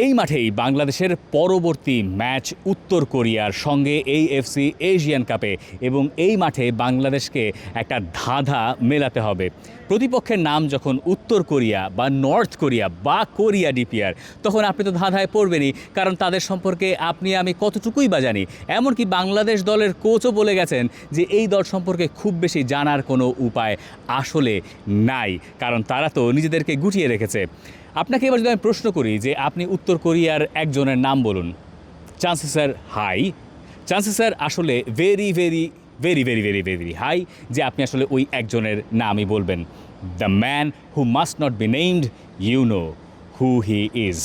এই মাঠেই বাংলাদেশের পরবর্তী ম্যাচ উত্তর কোরিয়ার সঙ্গে AFC এশিয়ান কাপে এবং এই মাঠে বাংলাদেশকে একটা ধাঁধা মেলাতে হবে। প্রতিপক্ষের নাম যখন উত্তর কোরিয়া বা নর্থ কোরিয়া বা কোরিয়া ডিপিআর, তখন আপনি তো ধাঁধায় পড়বেনই, কারণ তাদের সম্পর্কে আপনি আমি কতটুকুই বা জানি। এমনকি বাংলাদেশ দলের কোচও বলে গেছেন যে এই দল সম্পর্কে খুব বেশি জানার কোনো উপায় আসলে নাই, কারণ তারা তো নিজেদেরকে গুটিয়ে রেখেছে। আপনাকে এবার যদি আমি প্রশ্ন করি যে আপনি উত্তর কোরিয়ার একজনের নাম বলুন, চান্সেস আর হাই, চান্সেস আর আসলে very very very very very very high যে আপনি আসলে ওই একজনের নামই বলবেন। The man who must not be named, you know who he is,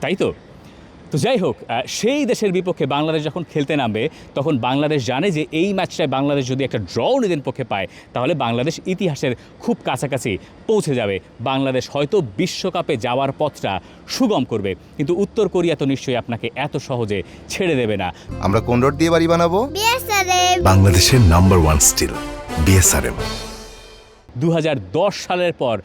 তাই তো? তো যাই হোক, সেই দেশের বিপক্ষে বাংলাদেশ যখন খেলতে নামবে তখন বাংলাদেশ জানে যে এই ম্যাচটায় বাংলাদেশ যদি একটা ড্রও নিজের পক্ষে পায় তাহলে বাংলাদেশ ইতিহাসের খুব কাছাকাছি পৌঁছে যাবে। বাংলাদেশ হয়তো বিশ্বকাপে যাওয়ার পথটা সুগম করবে, কিন্তু উত্তর কোরিয়া তো নিশ্চয়ই আপনাকে এত সহজে ছেড়ে দেবে না। আমরা কোন রোড দিয়ে বাড়ি বানাবো? বাংলাদেশের নাম্বার ওয়ান স্টিল বিএসআরএম। 2010 সালের পর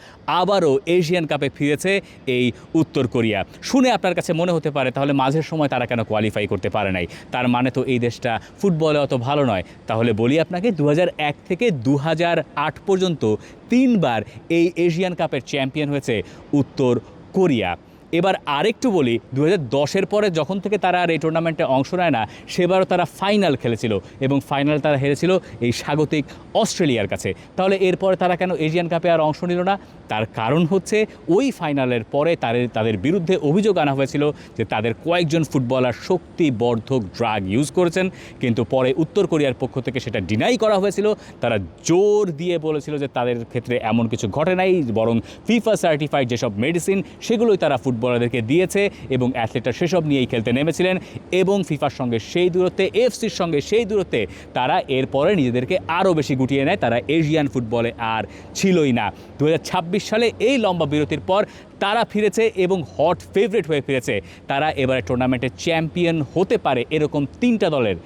আবারও এশিয়ান কাপে ফিরেছে এই উত্তর কোরিয়া। শুনে আপনার কাছে মনে হতে পারে তাহলে মাঝের সময় তারা কেন কোয়ালিফাই করতে পারে নাই, তার মানে তো এই দেশটা ফুটবলে অত ভালো নয়। তাহলে বলি আপনাকে, 2001 থেকে 2008 পর্যন্ত 3 বার এই এশিয়ান কাপের চ্যাম্পিয়ন হয়েছে উত্তর কোরিয়া। এবার আরেকটু বলি, 2010-এর পরে যখন থেকে তারা আর এই টুর্নামেন্টে অংশ নেয় না, সেবারও তারা ফাইনাল খেলেছিল এবং ফাইনাল তারা হেরেছিল এই স্বাগতিক অস্ট্রেলিয়ার কাছে। তাহলে এরপরে তারা কেন এশিয়ান কাপে আর অংশ নিল না? তার কারণ হচ্ছে ওই ফাইনালের পরে তাদের বিরুদ্ধে অভিযোগ আনা হয়েছিল যে তাদের কয়েকজন ফুটবলার শক্তিবর্ধক ড্রাগ ইউজ করেছেন, কিন্তু পরে উত্তর কোরিয়ার পক্ষ থেকে সেটা ডিনাই করা হয়েছিল। তারা জোর দিয়ে বলেছিল যে তাদের ক্ষেত্রে এমন কিছু ঘটে নাই, বরং ফিফা সার্টিফাইড যেসব মেডিসিন সেগুলোই তারা ফুটবলারদেরকে দিয়েছে এবং অ্যাথলেটরা সেসব নিয়েই খেলতে নেমেছিলেন। এবং ফিফার সঙ্গে সেই দূরত্বে, এফসির সঙ্গে সেই দূরত্বে তারা এরপরে নিজেদেরকে আরও বেশি গুটিয়ে নেয়, তারা এশিয়ান ফুটবলে আর ছিলই না। 2026 সালে এই লম্বা বিরতির পর তারা ফিরেছে এবং হট ফেভারিট হয়ে ফিরেছে। তারা এবারে টুর্নামেন্টের চ্যাম্পিয়ন হতে পারে এরকম 3টা দলের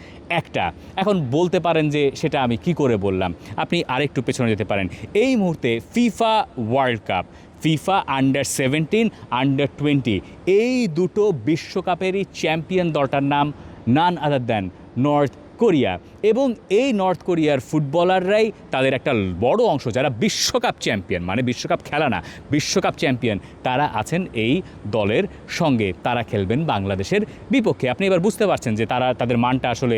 একটা। এখন বলতে পারেন যে সেটা আমি কি করে বললাম, আপনি আরেকটু পেছনে যেতে পারেন। এই মুহূর্তে FIFA world cup, FIFA আন্ডার-17, under-20 এই দুটো বিশ্বকাপেরই চ্যাম্পিয়ন দলটার নাম নান আদার দ্যান নর্থ কোরিয়া। এবং এই নর্থ কোরিয়ার ফুটবলাররাই তাদের একটা বড় অংশ, যারা বিশ্বকাপ চ্যাম্পিয়ন, মানে বিশ্বকাপ খেলা না, বিশ্বকাপ চ্যাম্পিয়ন, তারা আছেন এই দলের সঙ্গে। তারা খেলবেন বাংলাদেশের বিপক্ষে। আপনি এবার বুঝতে পারছেন যে তাদের মানটা আসলে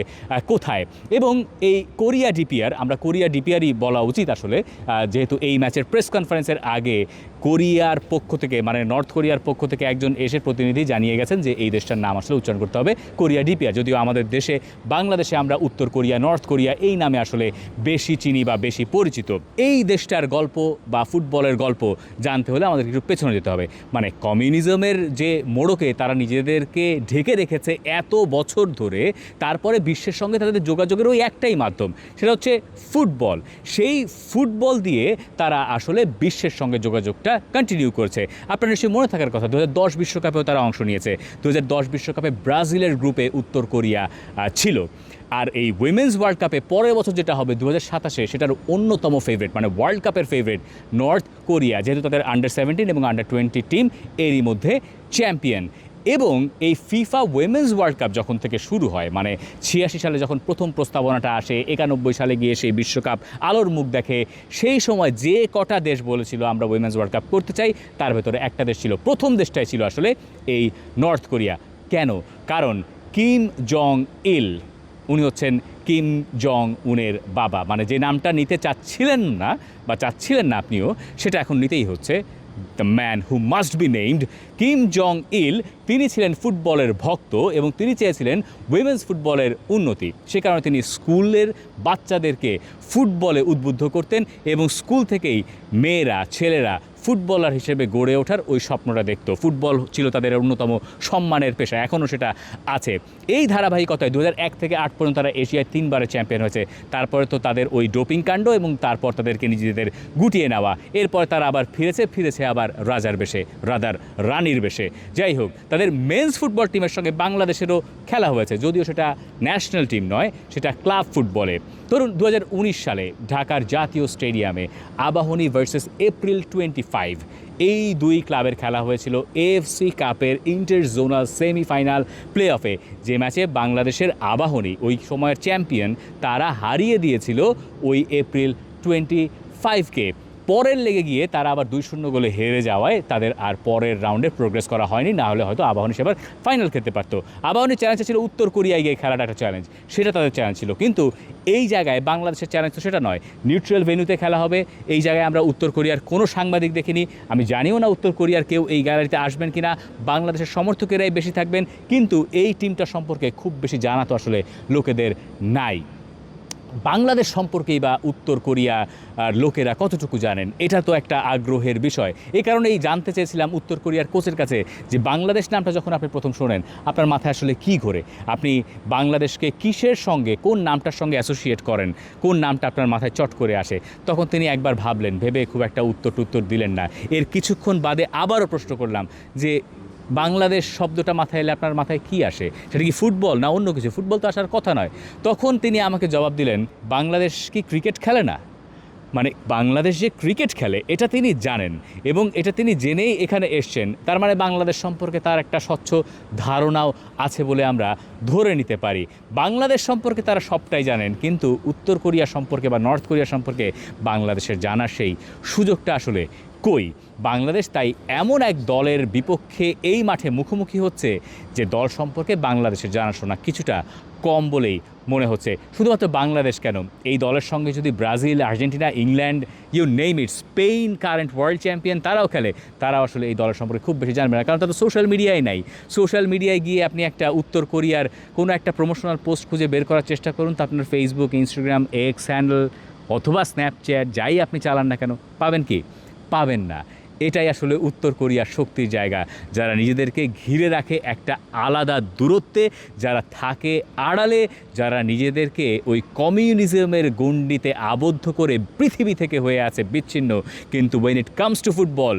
কোথায়। এবং এই কোরিয়া ডিপিআর, আমরা কোরিয়া ডিপিআরই বলা উচিত আসলে, যেহেতু এই ম্যাচের প্রেস কনফারেন্সের আগে কোরিয়ার পক্ষ থেকে, মানে নর্থ কোরিয়ার পক্ষ থেকে একজন এসে প্রতিনিধি জানিয়ে গেছেন যে এই দেশটার নাম আসলে উচ্চারণ করতে হবে কোরিয়া ডিপিআর। যদিও আমাদের দেশে, বাংলাদেশে আমরা উত্তর কোরিয়া, নর্থ কোরিয়া এই নামে আসলে বেশি চিনি বা বেশি পরিচিত। এই দেশটার গল্প বা ফুটবলের গল্প জানতে হলে আমাদের একটু পেছনে যেতে হবে। মানে কমিউনিজমের যে মোড়কে তারা নিজেদেরকে ঢেকে রেখেছে এত বছর ধরে, তারপরে বিশ্বের সঙ্গে তাদের যোগাযোগের ওই একটাই মাধ্যম, সেটা হচ্ছে ফুটবল। সেই ফুটবল দিয়ে তারা আসলে বিশ্বের সঙ্গে যোগাযোগটা কন্টিনিউ করছে। আপনার নিশ্চয়ই মনে থাকার কথা, 2010 বিশ্বকাপেও তারা অংশ নিয়েছে। 2010 বিশ্বকাপে ব্রাজিলের গ্রুপে উত্তর কোরিয়া ছিল। আর এই উইমেন্স ওয়ার্ল্ড কাপে পরের বছর যেটা হবে 2027, সেটার অন্যতম ফেভারিট, মানে ওয়ার্ল্ড কাপের ফেভারিট নর্থ কোরিয়া, যেহেতু তাদের আন্ডার-17 এবং আন্ডার-20 টিম এরই মধ্যে চ্যাম্পিয়ন। এবং এই ফিফা উইমেন্স ওয়ার্ল্ড কাপ যখন থেকে শুরু হয়, মানে 86 সালে যখন প্রথম প্রস্তাবনাটা আসে, 91 সালে গিয়ে সেই বিশ্বকাপ আলোর মুখ দেখে, সেই সময় যে কটা দেশ বলেছিল আমরা উইমেন্স ওয়ার্ল্ড কাপ করতে চাই, তার ভেতরে একটা দেশ ছিল, প্রথম দেশটাই ছিল আসলে এই নর্থ কোরিয়া। কেন? কারণ কিম জং ইল, উনি হচ্ছেন কিম জং উনের বাবা, মানে যে নামটা নিতে চাচ্ছিলেন না আপনিও, সেটা এখন নিতেই হচ্ছে। The man who must be named, Kim Jong Il, তিনি ছিলেন ফুটবলের ভক্ত এবং তিনি চেয়েছিলেন উইমেন্স ফুটবলের উন্নতি। সে কারণে তিনি স্কুলের বাচ্চাদেরকে ফুটবলে উদ্বুদ্ধ করতেন এবং স্কুল থেকেই মেয়েরা, ছেলেরা ফুটবলার হিসেবে গড়ে ওঠার ওই স্বপ্নটা দেখত। ফুটবল ছিল তাদের অন্যতম সম্মানের পেশা, এখনও সেটা আছে। এই ধারাবাহিকতায় 2001 থেকে 2008 পর্যন্ত তারা এশিয়ায় 3 বারে চ্যাম্পিয়ন হয়েছে। তারপরে তো তাদের ওই ডোপিং কাণ্ড এবং তারপর তাদেরকে নিজেদের গুটিয়ে নেওয়া, এরপর তারা আবার ফিরেছে আবার রাজার বেশে, রানীর বেশে। যাই হোক, তাদের মেন্স ফুটবল টিমের সঙ্গে বাংলাদেশেরও খেলা হয়েছে, যদিও সেটা ন্যাশনাল টিম নয়, সেটা ক্লাব ফুটবলে। ধরুন 2019 সালে ঢাকার জাতীয় স্টেডিয়ামে আবাহনী ভার্সেস এপ্রিল 24 5। এই দুই ক্লাবের খেলা হয়েছিল এএফসি কাপের ইন্টারজোনাল সেমিফাইনাল প্লে অফে, যে ম্যাচে বাংলাদেশের আবাহনী, ওই সময়ের চ্যাম্পিয়ন, তারা হারিয়ে দিয়েছিল ওই এপ্রিল 25-কে। পরের লেগে গিয়ে তারা আবার 2-0 গোলে হেরে যাওয়ায় তাদের আর পরের রাউন্ডে প্রোগ্রেস করা হয়নি, না হলে হয়তো আবাহনী সেবার ফাইনাল খেলতে পারতো। আবাহনীর চ্যালেঞ্জ ছিল উত্তর কোরিয়ায় গিয়ে খেলাটা একটা চ্যালেঞ্জ, সেটা তাদের চ্যালেঞ্জ ছিল। কিন্তু এই জায়গায় বাংলাদেশের চ্যালেঞ্জ তো সেটা নয়, নিউট্রাল ভেন্যুতে খেলা হবে। এই জায়গায় আমরা উত্তর কোরিয়ার কোনো সাংবাদিক দেখিনি, আমি জানিও না উত্তর কোরিয়ার কেউ এই গ্যালারিতে আসবেন কিনা, বাংলাদেশের সমর্থকেরাই বেশি থাকবেন। কিন্তু এই টিমটা সম্পর্কে খুব বেশি জানা তো আসলে লোকেদের নাই। বাংলাদেশ সম্পর্কেই বা উত্তর কোরিয়া লোকেরা কতটুকু জানেন, এটা তো একটা আগ্রহের বিষয়। এই কারণেই জানতে চেয়েছিলাম উত্তর কোরিয়ার কোচের কাছে যে বাংলাদেশ নামটা যখন আপনি প্রথম শোনেন আপনার মাথায় আসলে কী ঘোরে, আপনি বাংলাদেশকে কিসের সঙ্গে, কোন নামটার সঙ্গে অ্যাসোসিয়েট করেন, কোন নামটা আপনার মাথায় চট করে আসে। তখন তিনি একবার ভাবলেন, ভেবে খুব একটা উত্তর দিলেন না। এর কিছুক্ষণ বাদে আবারও প্রশ্ন করলাম যে বাংলাদেশ শব্দটা মাথায় এলে আপনার মাথায় কি আসে, সেটা কি ফুটবল না অন্য কিছু? ফুটবল তো আসার কথা নয়। তখন তিনি আমাকে জবাব দিলেন, বাংলাদেশ কি ক্রিকেট খেলে না? মানে বাংলাদেশ যে ক্রিকেট খেলে এটা তিনি জানেন, এবং এটা তিনি জেনেই এখানে এসছেন। তার মানে বাংলাদেশ সম্পর্কে তার একটা স্বচ্ছ ধারণাও আছে বলে আমরা ধরে নিতে পারি। বাংলাদেশ সম্পর্কে তারা সবটাই জানেন, কিন্তু উত্তর কোরিয়া সম্পর্কে বা নর্থ কোরিয়া সম্পর্কে বাংলাদেশের জানার সেই সুযোগটা আসলে কই। বাংলাদেশ তাই এমন এক দলের বিপক্ষে এই মাঠে মুখোমুখি হচ্ছে যে দল সম্পর্কে বাংলাদেশের জানাশোনা কিছুটা কম বলেই মনে হচ্ছে। শুধুমাত্র বাংলাদেশ কেন, এই দলের সঙ্গে যদি Brazil, Argentina, England, you name it, Spain current world champion তারাও খেলে, তারাও আসলে এই দলের সম্পর্কে খুব বেশি জানবে না, কারণ তাদের সোশ্যাল মিডিয়ায় নাই। সোশ্যাল মিডিয়ায় গিয়ে আপনি একটা উত্তর কোরিয়ার কোনো একটা প্রমোশনাল পোস্ট খুঁজে বের করার চেষ্টা করুন, তো আপনার ফেসবুক, ইনস্টাগ্রাম, এক্স হ্যান্ডেল অথবা স্ন্যাপচ্যাট যাই আপনি চালান না কেন, পাবেন কি? পাবেন না। এটাই আসলে উত্তর কোরিয়ার শক্তির জায়গা, যারা নিজেদেরকে ঘিরে রাখে একটা আলাদা দূরত্বে, যারা থাকে আড়ালে, যারা নিজেদেরকে ওই কমিউনিজমের গণ্ডিতে আবদ্ধ করে পৃথিবী থেকে হয়ে আছে বিচ্ছিন্ন, কিন্তু when it comes to football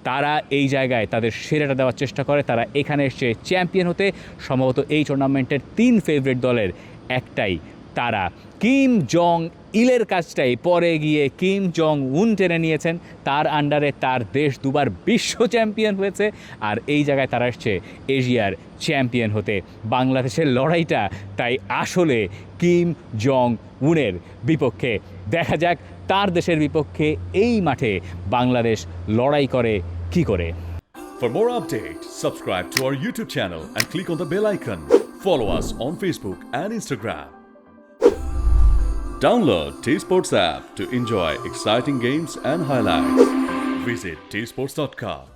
তারা এই জায়গায় তাদের সেরাটা দেওয়ার চেষ্টা করে। তারা এখানে এসে চ্যাম্পিয়ন হতে। সম্ভবত এই টুর্নামেন্টের 3 ফেভারিট দলের একটাই তারা। কিম জং ইলের কাজটাই পরে গিয়ে কিম জং উন টেনে নিয়েছেন, তার আন্ডারে তার দেশ দুবার বিশ্ব চ্যাম্পিয়ন হয়েছে, আর এই জায়গায় তারা এসছে এশিয়ার চ্যাম্পিয়ন হতে। বাংলাদেশের লড়াইটা তাই আসলে কিম জং উনের বিপক্ষে। দেখা যাক তার দেশের বিপক্ষে এই মাঠে বাংলাদেশ লড়াই করে কি করে। For more updates, subscribe to our YouTube channel and click on the bell icon. Follow us on Facebook and Instagram. Download T-Sports app to enjoy exciting games and highlights. Visit tsports.com.